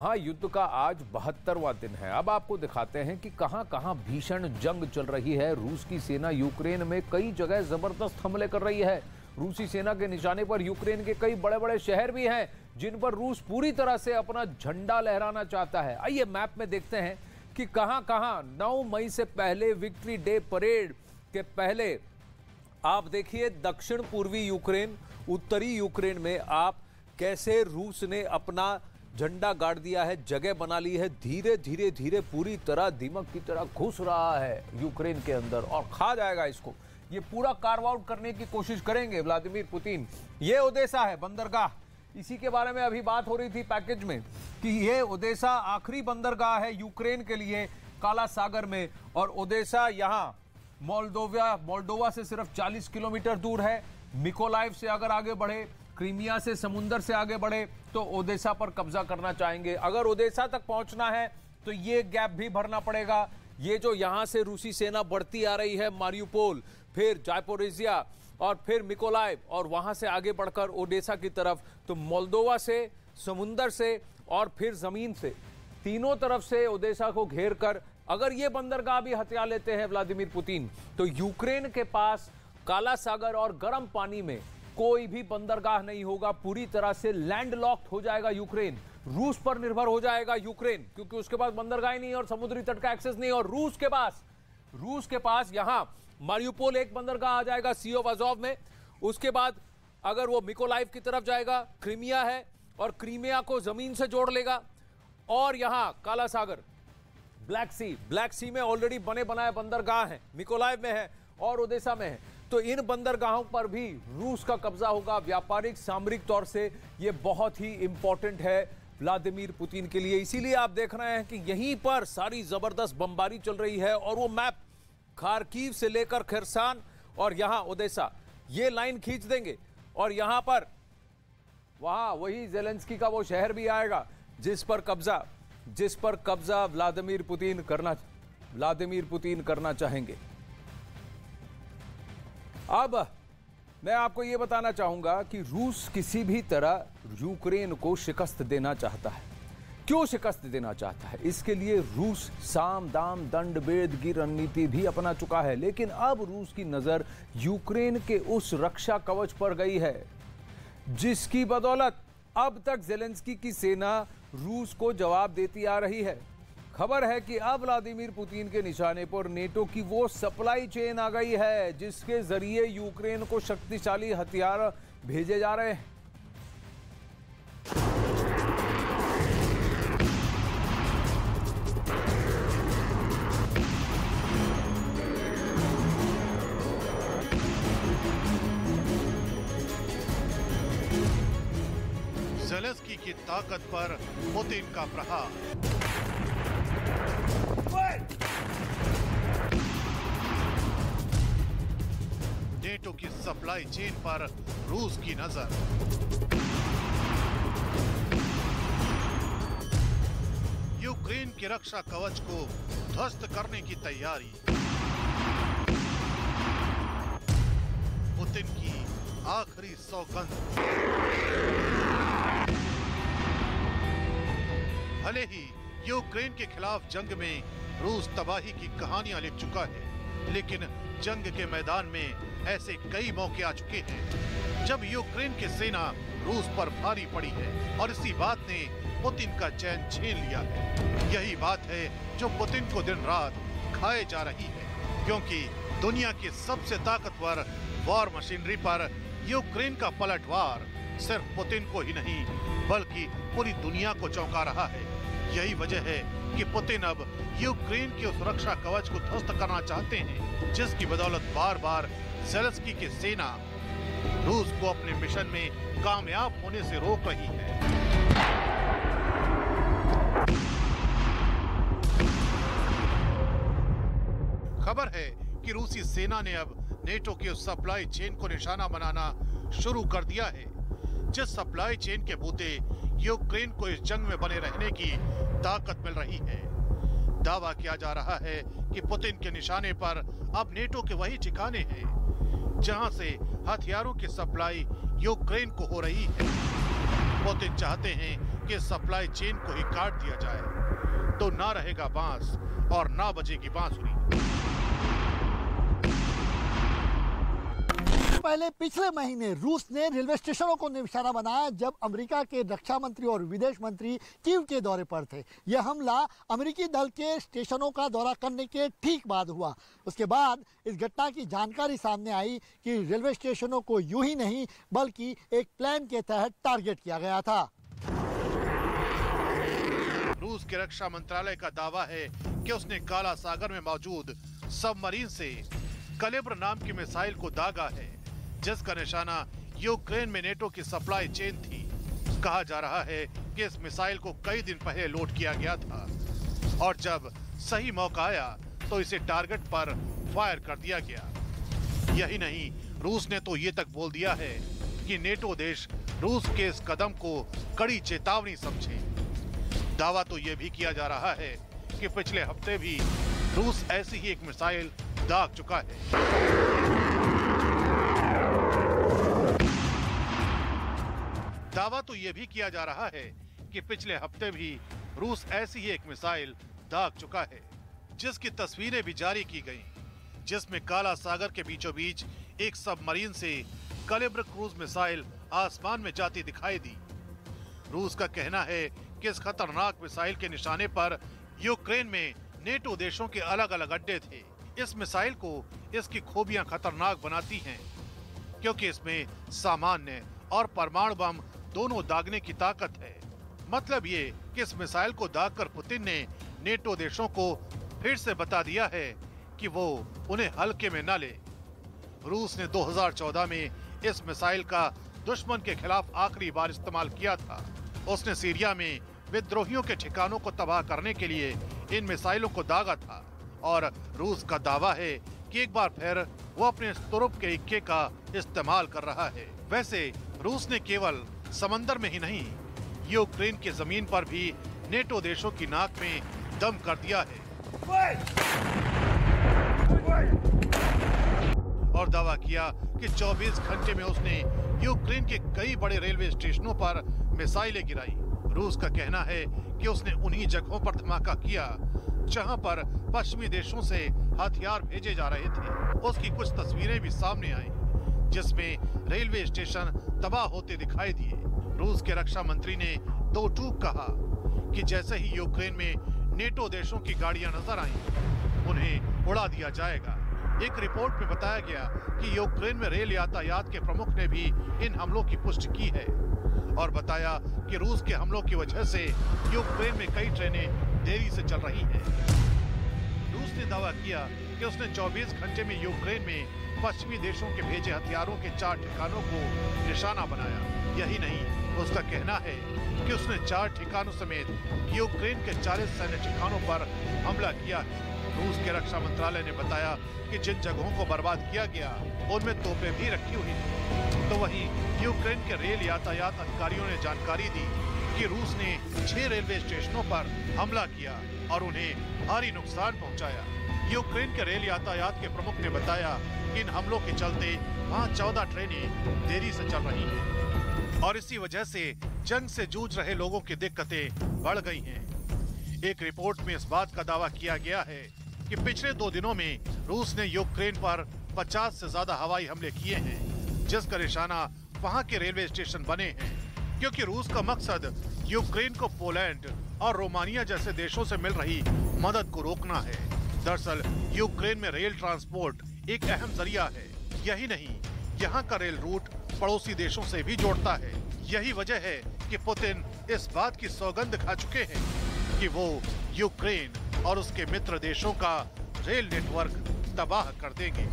हाँ, युद्ध का आज 72वां दिन है। अब आपको दिखाते हैं कि कहां कहां भीषण जंग चल रही है। रूस की सेना यूक्रेन में कई जगह जबरदस्त हमले कर रही है। रूसी सेना के निशाने पर यूक्रेन के कई बड़े बड़े शहर भी हैं जिन पर रूस पूरी तरह से अपना झंडा लहराना चाहता है। आइए मैप में देखते हैं कि कहां कहां 9 मई से पहले विक्ट्री डे परेड के पहले आप देखिए दक्षिण पूर्वी यूक्रेन, उत्तरी यूक्रेन में आप कैसे रूस ने अपना झंडा गाड़ दिया है, जगह बना ली है। धीरे धीरे धीरे पूरी तरह दीमक की तरह घुस रहा है यूक्रेन के अंदर और खा जाएगा इसको। ये पूरा कार्व आउट करने की कोशिश करेंगे व्लादिमीर पुतिन। ये ओदेसा है बंदरगाह, इसी के बारे में अभी बात हो रही थी पैकेज में कि ये ओदेसा आखिरी बंदरगाह है यूक्रेन के लिए काला सागर में। और ओदेसा यहाँ मोल्डोवा से सिर्फ 40 किलोमीटर दूर है। मिकोलाइव से अगर आगे बढ़े, क्रीमिया से समुंदर से आगे बढ़े तो ओदेसा पर कब्जा करना चाहेंगे। अगर ओदेसा तक पहुंचना है तो ये गैप भी भरना पड़ेगा। ये जो यहां से रूसी सेना बढ़ती आ रही है, मारियुपोल, फिर जापोरिजिया और फिर मिकोलाइव और वहां से आगे बढ़कर ओडेसा की तरफ, तो मोल्दोवा से, समुंदर से और फिर जमीन से, तीनों तरफ से ओदेसा को घेर कर अगर ये बंदरगाह भी हथिया लेते हैं व्लादिमीर पुतिन, तो यूक्रेन के पास काला सागर और गर्म पानी में कोई भी बंदरगाह नहीं होगा। पूरी तरह से लैंडलॉक्ड हो जाएगा यूक्रेन। रूस पर निर्भर हो जाएगा यूक्रेन, क्योंकि उसके पास बंदरगाह ही नहीं और समुद्री तट का एक्सेस नहीं। और रूस के पास यहां मारियुपोल एक बंदरगाह आ जाएगा सी ऑफ अजोव में। उसके बाद अगर वो मिकोलाइव की तरफ जाएगा, क्रीमिया है और क्रीमिया को जमीन से जोड़ लेगा। और यहां काला सागर, ब्लैक सी में ऑलरेडी बने बनाए बंदरगाह हैं, मिकोलाइव में है और ओदेसा में है। तो इन बंदरगाहों पर भी रूस का कब्जा होगा। व्यापारिक सामरिक तौर से यह बहुत ही इंपॉर्टेंट है व्लादिमीर पुतिन के लिए। इसीलिए आप देख रहे हैं कि यहीं पर सारी जबरदस्त बमबारी चल रही है। और वो मैप खार्किव से लेकर खरसान और यहां ओदेसा, ये लाइन खींच देंगे और यहां पर वहां वही जेलेंस्की का वो शहर भी आएगा जिस पर कब्जा व्लादिमीर पुतिन करना चाहेंगे। अब मैं आपको यह बताना चाहूंगा कि रूस किसी भी तरह यूक्रेन को शिकस्त देना चाहता है। क्यों शिकस्त देना चाहता है? इसके लिए रूस साम दाम दंड भेद की रणनीति भी अपना चुका है। लेकिन अब रूस की नजर यूक्रेन के उस रक्षा कवच पर गई है जिसकी बदौलत अब तक जेलेंस्की की सेना रूस को जवाब देती आ रही है। खबर है कि अब व्लादिमीर पुतिन के निशाने पर नेटो की वो सप्लाई चेन आ गई है जिसके जरिए यूक्रेन को शक्तिशाली हथियार भेजे जा रहे हैं। ज़ेलेंस्की की ताकत पर पुतिन का प्रहार। नेटो की सप्लाई चेन पर रूस की नजर। यूक्रेन के रक्षा कवच को ध्वस्त करने की तैयारी। पुतिन की आखिरी सौगंध। भले ही यूक्रेन के खिलाफ जंग में रूस तबाही की कहानियां लिख चुका है, लेकिन जंग के मैदान में ऐसे कई मौके आ चुके हैं जब यूक्रेन की सेना रूस पर भारी पड़ी है और इसी बात ने पुतिन का चैन छीन लिया है। यही बात है जो पुतिन को दिन रात खाए जा रही है, क्योंकि दुनिया की सबसे ताकतवर वॉर मशीनरी पर यूक्रेन का पलटवार सिर्फ पुतिन को ही नहीं बल्कि पूरी दुनिया को चौंका रहा है। यही वजह है कि पुतिन अब यूक्रेन के उस रक्षा कवच को ध्वस्त करना चाहते हैं जिसकी बदौलत बार बार ज़ेलेंस्की की सेना रूस को अपने मिशन में कामयाब होने से रोक रही है। खबर है कि रूसी सेना ने अब नेटो के उस सप्लाई चेन को निशाना बनाना शुरू कर दिया है जिस सप्लाई चेन के बूते यूक्रेन को इस जंग में बने रहने की ताकत मिल रही है। दावा किया जा रहा है कि पुतिन के निशाने पर अब नेटो के वही ठिकाने हैं जहां से हथियारों की सप्लाई यूक्रेन को हो रही है। पुतिन चाहते हैं कि सप्लाई चेन को ही काट दिया जाए तो ना रहेगा बांस और ना बजेगी बांसुरी। पहले पिछले महीने रूस ने रेलवे स्टेशनों को निशाना बनाया जब अमेरिका के रक्षा मंत्री और विदेश मंत्री कीव के दौरे पर थे। यह हमला अमेरिकी दल के स्टेशनों का दौरा करने के ठीक बाद हुआ। उसके बाद इस घटना की जानकारी सामने आई कि रेलवे स्टेशनों को यूं ही नहीं बल्कि एक प्लान के तहत टारगेट किया गया था। रूस के रक्षा मंत्रालय का दावा है कि उसने काला सागर में मौजूद सबमरीन से कलिब्र नाम की मिसाइल को दागा है, जिसका निशाना यूक्रेन में नेटो की सप्लाई चेन थी। कहा जा रहा है कि इस मिसाइल को कई दिन पहले लोड किया गया था और जब सही मौका आया तो इसे टारगेट पर फायर कर दिया गया। यही नहीं, रूस ने तो ये तक बोल दिया है कि नेटो देश रूस के इस कदम को कड़ी चेतावनी समझे। दावा तो ये भी किया जा रहा है कि पिछले हफ्ते भी रूस ऐसी ही एक मिसाइल दाग चुका है। दावा तो यह भी किया जा रहा है कि पिछले हफ्ते भी रूस ऐसी ही एक मिसाइल दाग चुका है, जिसकी तस्वीरें भी जारी की गईं, जिसमें काला सागर के बीचों बीच एक सबमरीन से कलिब्र क्रूज मिसाइल आसमान में जाती दिखाई दी। रूस का कहना है कि इस खतरनाक मिसाइल के निशाने पर यूक्रेन में नेटो देशों के अलग अलग अड्डे थे। इस मिसाइल को इसकी खूबियां खतरनाक बनाती हैं, क्योंकि इसमें सामान्य और परमाणु बम दोनों दागने की ताकत है। मतलब ये कि इस मिसाइल को दागकर पुतिन ने नेटो देशों को फिर से बता दिया है कि वो उन्हें हल्के में न ले। रूस ने 2014 में इस मिसाइल का दुश्मन के खिलाफ आखिरी बार इस्तेमाल किया था। उसने सीरिया में विद्रोहियों के ठिकानों को तबाह करने के लिए इन मिसाइलों को दागा था और रूस का दावा है कि एक बार फिर वो अपने तुरुप के इक्के का इस्तेमाल कर रहा है। वैसे रूस ने केवल समंदर में ही नहीं, यूक्रेन की जमीन पर भी नेटो देशों की नाक में दम कर दिया है और दावा किया कि 24 घंटे में उसने यूक्रेन के कई बड़े रेलवे स्टेशनों पर मिसाइलें गिराई। रूस का कहना है कि उसने उन्हीं जगहों पर धमाका किया जहां पर पश्चिमी देशों से हथियार भेजे जा रहे थे। उसकी कुछ तस्वीरें भी सामने आई जिसमें रेलवे स्टेशन तबाह होते दिखाई दिए। रूस के रक्षा मंत्री ने दो टूक कहा कि जैसे ही यूक्रेन में नेटो देशों की गाड़ियां नजर आईं, उन्हें उड़ा दिया जाएगा। एक रिपोर्ट में बताया गया कि यूक्रेन में रेल यातायात के प्रमुख ने भी इन हमलों की पुष्टि की है और बताया कि रूस के हमलों की वजह से यूक्रेन में कई ट्रेनें देरी से चल रही हैं। रूस ने दावा किया कि उसने 24 घंटे में यूक्रेन में पश्चिमी देशों के भेजे हथियारों के 4 ठिकानों को निशाना बनाया। यही नहीं, उसका कहना है कि उसने 4 ठिकानों समेत यूक्रेन के 40 सैन्य ठिकानों पर हमला किया है। रूस के रक्षा मंत्रालय ने बताया कि जिन जगहों को बर्बाद किया गया उनमें तोपें भी रखी हुई थी। तो वहीं यूक्रेन के रेल यातायात अधिकारियों ने जानकारी दी कि रूस ने 6 रेलवे स्टेशनों पर हमला किया और उन्हें भारी नुकसान पहुंचाया। यूक्रेन के रेल यातायात के प्रमुख ने बताया कि इन हमलों के चलते वहां 14 ट्रेनें देरी से चल रही हैं और इसी वजह से जंग से जूझ रहे लोगों की दिक्कतें बढ़ गई हैं। एक रिपोर्ट में इस बात का दावा किया गया है कि पिछले 2 दिनों में रूस ने यूक्रेन पर 50 से ज्यादा हवाई हमले किए हैं, जिसका निशाना वहां के रेलवे स्टेशन बने हैं, क्योंकि रूस का मकसद यूक्रेन को पोलैंड और रोमानिया जैसे देशों से मिल रही मदद को रोकना है। दरअसल यूक्रेन में रेल ट्रांसपोर्ट एक अहम जरिया है। यही नहीं, यहाँ का रेल रूट पड़ोसी देशों से भी जोड़ता है। यही वजह है कि पुतिन इस बात की सौगंध खा चुके हैं कि वो यूक्रेन और उसके मित्र देशों का रेल नेटवर्क तबाह कर देंगे।